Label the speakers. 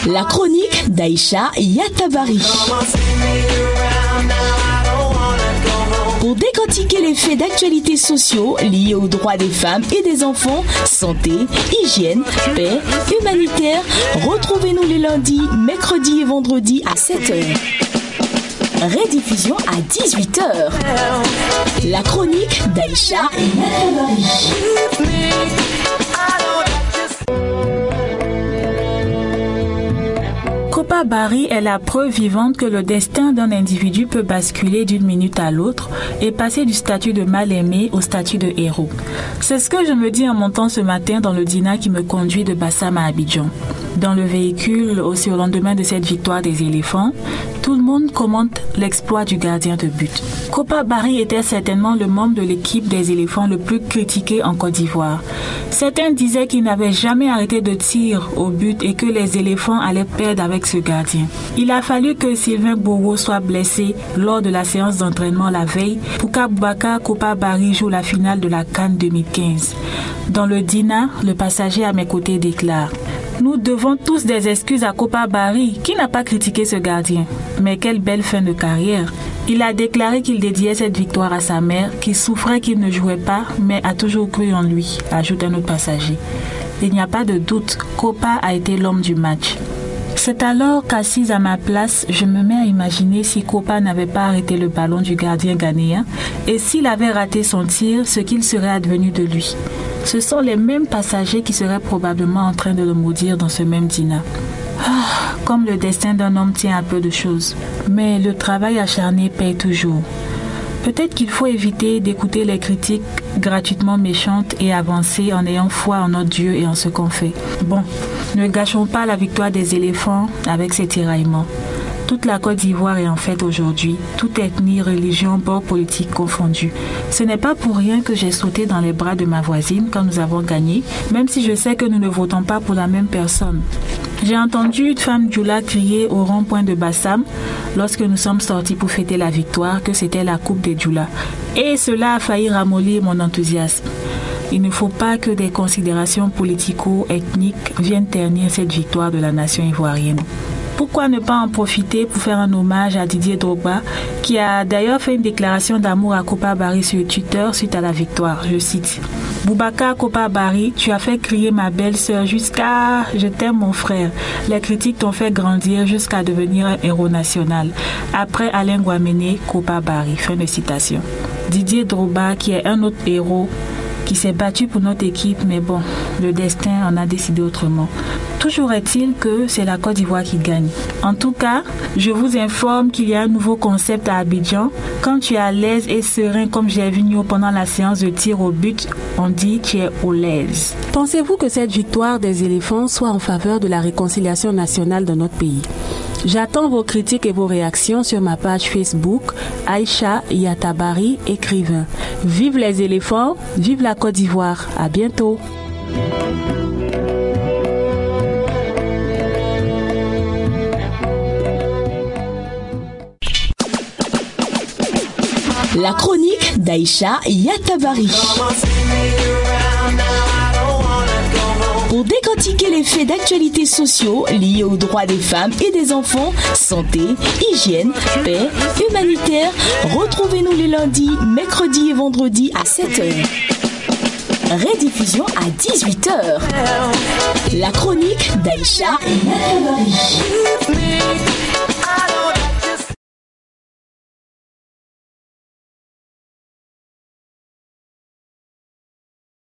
Speaker 1: La chronique d'Aïcha Yatabari. Pour décortiquer les faits d'actualité sociaux liés aux droits des femmes et des enfants, santé, hygiène, paix, humanitaire, retrouvez-nous les lundis, mercredis et vendredis à 7h. Rediffusion à 18h. La chronique d'Aïcha Yatabari.
Speaker 2: Kopa Barry est la preuve vivante que le destin d'un individu peut basculer d'une minute à l'autre et passer du statut de mal-aimé au statut de héros. C'est ce que je me dis en montant ce matin dans le dîner qui me conduit de Bassam à Abidjan. Dans le véhicule, aussi au lendemain de cette victoire des éléphants, tout le monde commente l'exploit du gardien de but. Kopa Barry était certainement le membre de l'équipe des éléphants le plus critiqué en Côte d'Ivoire. Certains disaient qu'il n'avait jamais arrêté de tirer au but et que les éléphants allaient perdre avec ce gardien. Il a fallu que Sylvain Bourreau soit blessé lors de la séance d'entraînement la veille pour qu'Aboubacar Kopa Barry joue la finale de la CAN 2015. Dans le dîner, le passager à mes côtés déclare: nous devons tous des excuses à Kopa Barry qui n'a pas critiqué ce gardien. Mais quelle belle fin de carrière. Il a déclaré qu'il dédiait cette victoire à sa mère qui souffrait qu'il ne jouait pas mais a toujours cru en lui, ajoute un autre passager. Il n'y a pas de doute, Kopa a été l'homme du match. C'est alors qu'assise à ma place, je me mets à imaginer si Kopa n'avait pas arrêté le ballon du gardien ghanéen et s'il avait raté son tir, ce qu'il serait advenu de lui. Ce sont les mêmes passagers qui seraient probablement en train de le maudire dans ce même dîner. Comme le destin d'un homme tient à peu de choses. Mais le travail acharné paye toujours. Peut-être qu'il faut éviter d'écouter les critiques gratuitement méchantes et avancer en ayant foi en notre Dieu et en ce qu'on fait. Bon, ne gâchons pas la victoire des éléphants avec ces tiraillements. Toute la Côte d'Ivoire est en fête aujourd'hui, toute ethnie, religion, bord politique confondus. Ce n'est pas pour rien que j'ai sauté dans les bras de ma voisine quand nous avons gagné, même si je sais que nous ne votons pas pour la même personne. J'ai entendu une femme Djoula crier au rond-point de Bassam lorsque nous sommes sortis pour fêter la victoire que c'était la coupe des Djoula. Et cela a failli ramollir mon enthousiasme. Il ne faut pas que des considérations politico-ethniques viennent ternir cette victoire de la nation ivoirienne. Pourquoi ne pas en profiter pour faire un hommage à Didier Drogba, qui a d'ailleurs fait une déclaration d'amour à Kopa Barry sur Twitter suite à la victoire. Je cite: Boubacar Kopa Barry, tu as fait crier ma belle-sœur jusqu'à « Je t'aime mon frère ». Les critiques t'ont fait grandir jusqu'à devenir un héros national. Après Alain Guaméné, Kopa Barry. Fin de citation. Didier Drogba, qui est un autre héros, qui s'est battu pour notre équipe, mais bon, le destin en a décidé autrement. Toujours est-il que c'est la Côte d'Ivoire qui gagne. En tout cas, je vous informe qu'il y a un nouveau concept à Abidjan. Quand tu es à l'aise et serein comme j'ai vu Nio pendant la séance de tir au but, on dit tu es au l'aise.
Speaker 3: Pensez-vous que cette victoire des éléphants soit en faveur de la réconciliation nationale de notre pays? J'attends vos critiques et vos réactions sur ma page Facebook Aïcha Yatabari, écrivain. Vive les éléphants, vive la Côte d'Ivoire. À bientôt.
Speaker 1: La chronique d'Aïcha Yatabari. Pour décortiquer les faits d'actualité sociaux liés aux droits des femmes et des enfants, santé, hygiène, paix, humanitaire, retrouvez-nous les lundis, mercredis et vendredis à 7h. Rediffusion à 18h. La chronique d'Aïcha Yatabari.